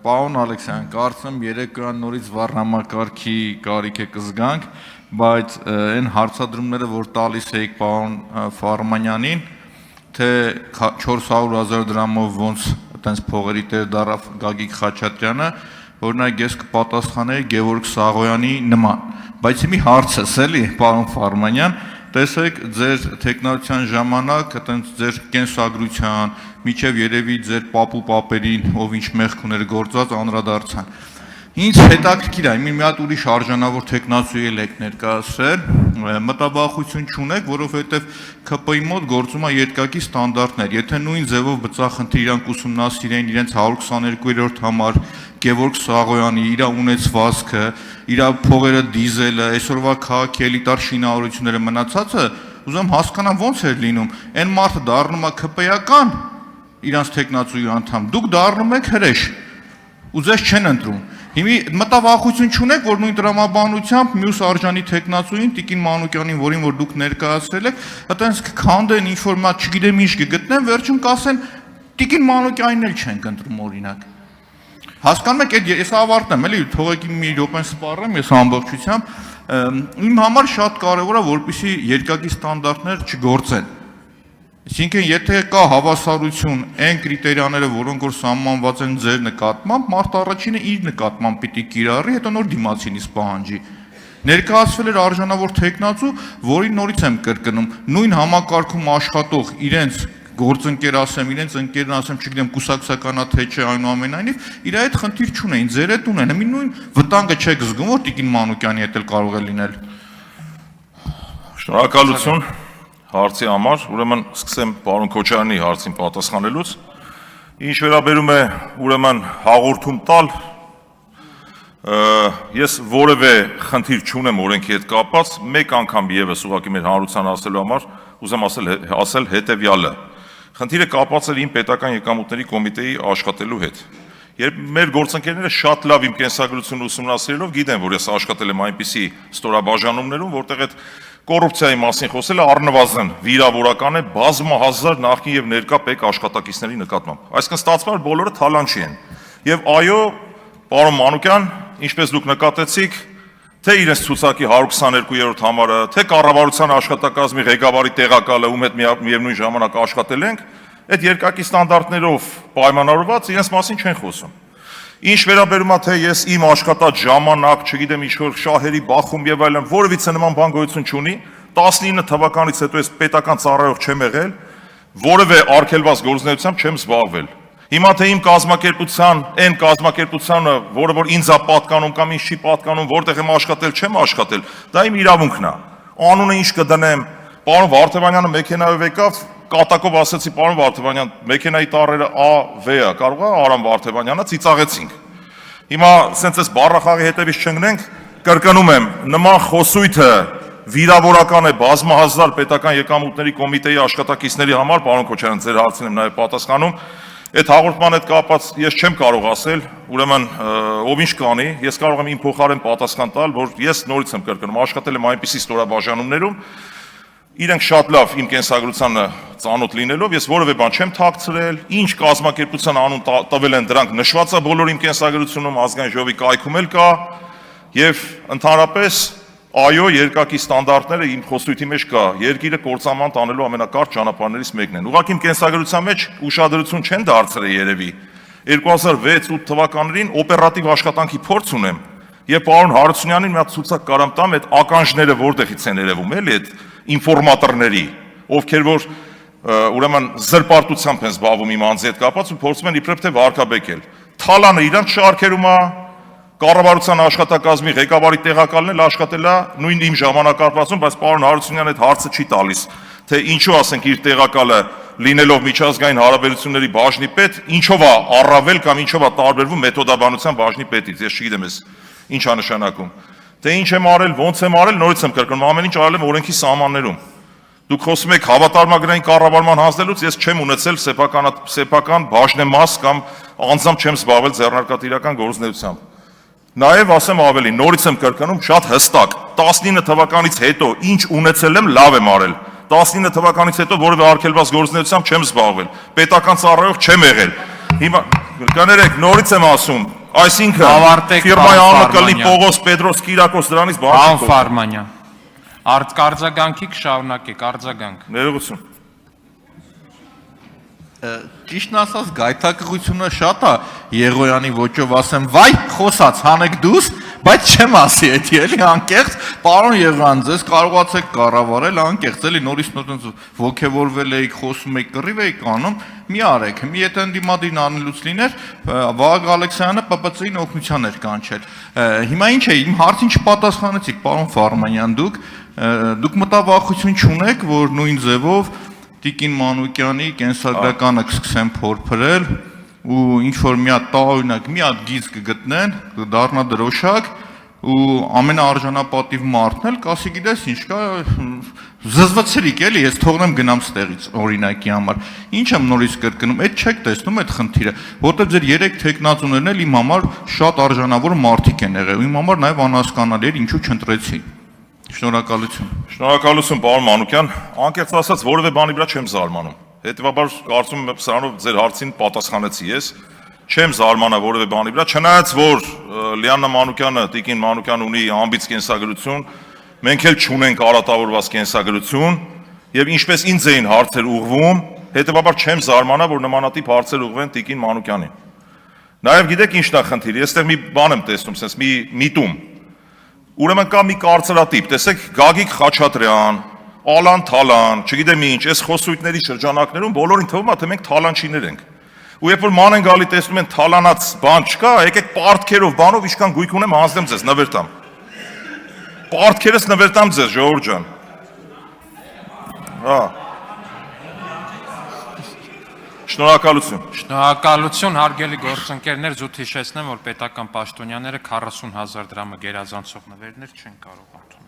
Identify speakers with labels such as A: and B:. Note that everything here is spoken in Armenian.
A: Պարոն Ալեքսյան, կարծեմ երեկոյան նորից վառնամակարգի կարիք է կզգանք, բայց այն հարցադրումները, որ տալիս էիք պարոն Ֆարմանյանին, թե 400,000 դրամով ոնց այդպես փողերի տեր դարավ Գագիկ Խաչատրյանը, օրինակ ես կպատասխանեի Գևորգ Սաղոյանի նման, բայց մի հարցս էլի, պարոն Ֆարմանյան, տեսեք ձեր տեխնոլոգիան ժամանակ, այտենց ձեր կենսագրության, միջև երևի ձեր պապու պապերին, ով ինչ մեղք ուներ գործած անդրադարձան։ Ինձ հետաքրքիր է, մի հատ ուրիշ արժանավոր տեխնացուի եք ներկայացրել, մտաբախություն չունեք, որովհետև ՔՊ-ի մոտ գործում է երկակի ստանդարտներ, եթե նույն ձևով բծախնդիր իրանք ուսումնասիրեն իրենց 122-րդ համար Գևորգ Սաղոյանի իր ունեցվածքը, իր փողերը դիզելը, այսօրվա քաղաքի էլիտար շինարարությունները մնացածը, ուզում հասկանամ ոնց էր լինում, այն մարդը դառնում է ՔՊ-ական իրանց տեխնացուի անդամ, դուք դառնում եք հրեշ, ու ձեզ չեն ընտրում։ Հիմի մտավախություն չունեք, որ նույն տրամաբանությամբ մյուս արժանի տեխնացուին Տիկին Մանուկյանին, որին որ դուք ներկայացրել եք, այտենց կքանդեն ինչ-որ մա չգիտեմ ինչ կգտնեն, վերջում կասեն Տիկին Մանուկյանին էլ չենք ընտրում օրինակ։ Հասկանում եք, ես ավարտեմ, էլի թողեք մի րոպեն սպառեմ, ես ամբողջությամբ իմ համար շատ կարևոր է, որպեսզի երկակի ստանդարտներ չգործեն։ Այսինքն, եթե կա հավասարություն այն կրիտերիաները, որոնք որ սահմանված են ձեր նկատմամբ, մարդ առաջինը իր նկատմամբ պիտի կիրառի, հետո նոր դիմացինից պահանջի։ Ներկայացվել էր արժանավոր տեխնացու, որին նորից եմ կրկնում, նույն համակարգում աշխատող իրենց գործընկեր ասեմ, իրենց ընկերն ասեմ, չգիտեմ, կուսակցականա թե չէ, այնուամենայնիվ, իր այդ խնդիր չունեն, ձեր հետ ունեն, մի նույն վտանգը չեք զգում, որ Տիկին Մանուկյանի հետ էլ կարող է լինել։
B: Շնորհակալություն հարցի համար, ուրեմն սկսեմ պարոն Քոչարյանի հարցին պատասխանելուց։ Ինչ վերաբերում է ուրեմն հաղորդում տալ, ես որևէ խնդիր չունեմ օրենքի հետ կապված, մեկ անգամ եւս ուղղակի մեր հանրության ասելու համար ուզեմ ասել հետեւյալը։ Խնդիրը կապված էր իմ պետական եկամուտների կոմիտեի աշխատելու հետ։ Երբ մեր գործընկերները շատ լավ իմ կենսագրությունը ուսումնասիրելով գիտեն, որ ես աշխատել եմ այնպիսի ստորաբաժանումներում, որտեղ այդ կոռուպցիայի մասին խոսելը առնվազն վիրավորական է բազմահազար նախկին եւ ներկա պետ աշխատակիցների նկատմամբ։ Այսինքն ստացվում է բոլորը թալանչի են։ Եվ այո, պարոն Մանուկյան, ինչպես դուք նկատեցիք, թե իրենց ցուցակի 122-րդ համարը, թե կառավարության աշխատակազմի ղեկավարի տեղակալը, ում հետ միևնույն ժամանակ աշխատել ենք, այդ երկակի ստանդարտներով պայմանավորված իրենց մասին չեն խոսում։ Ինչ վերաբերում է թե ես իմ աշխատած ժամանակ, չգիտեմ ինչ-որ շահերի բախում եւ այլն, որևիցե նման բան գոյություն չունի, 19 թվականից հետո ես պետական ծառայող չեմ եղել, որևէ արգելված գործունեությամբ չեմ զբաղվել։ Հիմա թե իմ կազմակերպության, այն կազմակերպությանը, որը որ ինձ է պատկանում կամ ինձ չի պատկանում, որտեղ եմ աշխատել, չեմ աշխատել, դա իմ իրավունքն է։ Անունը ինչ կդնեմ, պարոն Վարդևանյանը մեքենայով եկավ, կատակով ասեցի, պարոն Վարդևանյան, մեքենայի տառերը A-V-ը, կարող է Արամ Վարդևանյանը, ծիծաղեցինք։ Հիմա սենց էս բառախաղի հետևից չընկնենք, կրկնում եմ, նման խոսույթը վիրավորական է բազմահազար պետական եկամուտների կոմիտեի աշխատակիցների համար, պարոն Քոչարյան, ձեր հարցին եմ նաև պատասխանում։ Այդ հաղորդման հետ կապված ես չեմ կարող ասել, ուրեմն ով ինչ կանի, ես կարող եմ իմ փոխարեն պատասխան տալ, որ ես նորից եմ կրկնում, աշխատել եմ այնպիսի ստորաբաժանումներում, իրենք շատ լավ իմ կենսագրությանը ծանոթ լինելով, ես որևէ բան չեմ թաքցրել, ինչ կազմակերպության անուն տվել են դրանք նշված է բոլոր իմ կենսագրությունում, ազգային ժողովի կայքում էլ կա, եւ ընդհանրապես այո, երկակի ստանդարտները իմ խոսույթի մեջ կա, երկիրը կործանման տանելու ամենակարճ ճանապարհներից մեկն են։ Ուղղակի իմ կենսագրության մեջ ուշադրություն չեն դարձրել երևի։ 2006-8 թվականներին օպերատիվ աշխատանքի փորձ ունեմ, եւ պարոն Հարությունյանին մի հատ ցուցակ կարամ տամ, այդ ականջները որտեղից են երևում, էլի այդ ինֆորմատորների, ովքեր որ ուրեմն զրպարտությամբ են զբաղվում իմ անձի հետ կապված ու փորձում են իբրև թե վարկաբեկել։ Թալանը իրանք շարքերում է, կառավարության աշխատակազմի ղեկավարի տեղակալն էլ աշխատել է նույն իմ ժամանակահատվածում, բայց պարոն Հարությունյանը այդ հարցը չի տալիս, թե ինչու ասենք իր տեղակալը լինելով միջազգային հարաբերությունների բաժնի պետ, ինչով է առավել կամ ինչով է տարբերվում մեթոդաբանության բաժնի պետից, ես չգիտեմ էս ինչ է նշանակում։ Թե ինչ եմ արել, ոնց եմ արել, նորից եմ կրկնում, ամեն ինչ արել եմ օրենքի սահմաններում։ Դուք խոսում եք հավատարմագրային կառավարման հանձնելուց, ես չեմ ունեցել սեփական բաժնեմաս կամ անձամբ չեմ զբաղվել ձեռնարկատիրական գործունեությամբ։ Նաև ասեմ ավելի, նորից եմ կրկնում, շատ հստակ, 19 թվականից հետո ինչ ունեցել եմ, լավ եմ արել։ 19 թվականից հետո որևէ արգելված գործունեությամբ չեմ զբաղվել, պետական ծառայող չեմ եղել։ Հիմա կներեք, նորից եմ ասում, այսինքն
C: Ավարտեք,
B: ֆիրմայի
C: պարոն
B: անունը կլինի
C: Ֆարմանյան։
B: Պողոս Պետրոս Կիրակոս, դրանից բան
C: Պարոն
B: չի կողմ։
C: Ֆարմանյան, արձագանքի կշարունակեք, արձագանք։
B: Ներողություն։
A: Ճիշտն ասած գայթակղությունը շատ է Եղոյանի ոճով ասեմ վայ խոսած հանեք դուս բայց չեմ ասի էդի էլի անկեղծ պարոն Եղոյան ձեզ կարողացեք կառավարել անկեղծ էլի նորից ոգևորվել եք խոսում եք կռիվ եք անում մի արեք մի եթե ընդդիմադին անելուց լիներ Վահագն Ալեքսյանը ՊՊՑ-ին օգնության էր կանչել հիմա ինչ է իմ հարցին չպատասխանեցիք պարոն Ֆարմանյան դուք մտավախություն չունեք որ նույն ձևով Տիկին Մանուկյանի կենսագրականը կսկսեն փորփրել ու ինչ որ մի հատ տարօրինակ մի հատ գիծ կգտնեն, կդառնա դրոշակ ու ամենաարժանապատիվ մարդն էլ կասի գիտես ինչ կա զզվցրիկ էլի ես թողնեմ գնամ ստեղից օրինակի համար ինչ եմ նորից կրկնում այդ չեք տեսնում այդ խնդիրը որտեղ ձեր երեք տեխնացուներն էլ իմ համար շատ արժանավոր մարդիկ են եղել ու իմ համար նաև անհասկանալի էր ինչու չընտրեցի Շնորհակալություն
B: Շնորհակալություն, պարոն Մանուկյան, անկեղծ ասած որևէ բանի վրա չեմ զարմանում։ Հետևաբար կարծում եմ սրանով ձեր հարցին պատասխանեցի ես։ Չեմ զարմանա որևէ բանի վրա, չնայած որ Լիաննա Մանուկյանը, Տիկին Մանուկյանը ունի ամբից կենսագրություն, մենք էլ չունենք արատավորված կենսագրություն, եւ ինչպես ինձ էին հարցեր ուղղվում, հետևաբար չեմ զարմանա, որ նմանատիպ հարցեր ուղղվեն Տիկին Մանուկյանին։ Նաեւ գիտեք ինչն է խնդիրը, ես այստեղ մի բան եմ տեսնում, sense մի միտում Ուրեմն կա մի կարծրատիպ, տեսեք Գագիկ Խաչատրյան, Ալան Թալան, չգիտեմ ինչ, այս խոսույթների շրջանակներում բոլորին թվում է թե մենք թալանչիներ ենք։ Ու երբ որ ման են գալի տեսնում են թալանած բան չկա, եկեք պարտքերով բանով իշքան գույք ունեմ հանձնեմ ձեզ, նվերտամ։ Պարտքերս նվերտամ ձեզ, ժողովուրդ ջան։ Հա։ Շնորհակալություն։
C: Շնորհակալություն հարգելի գործընկերներ, զուտ հիշեցնեմ, որ պետական պաշտոնյաները 40,000 դրամը գերազանցող նվերներ չեն կարող ընդունել։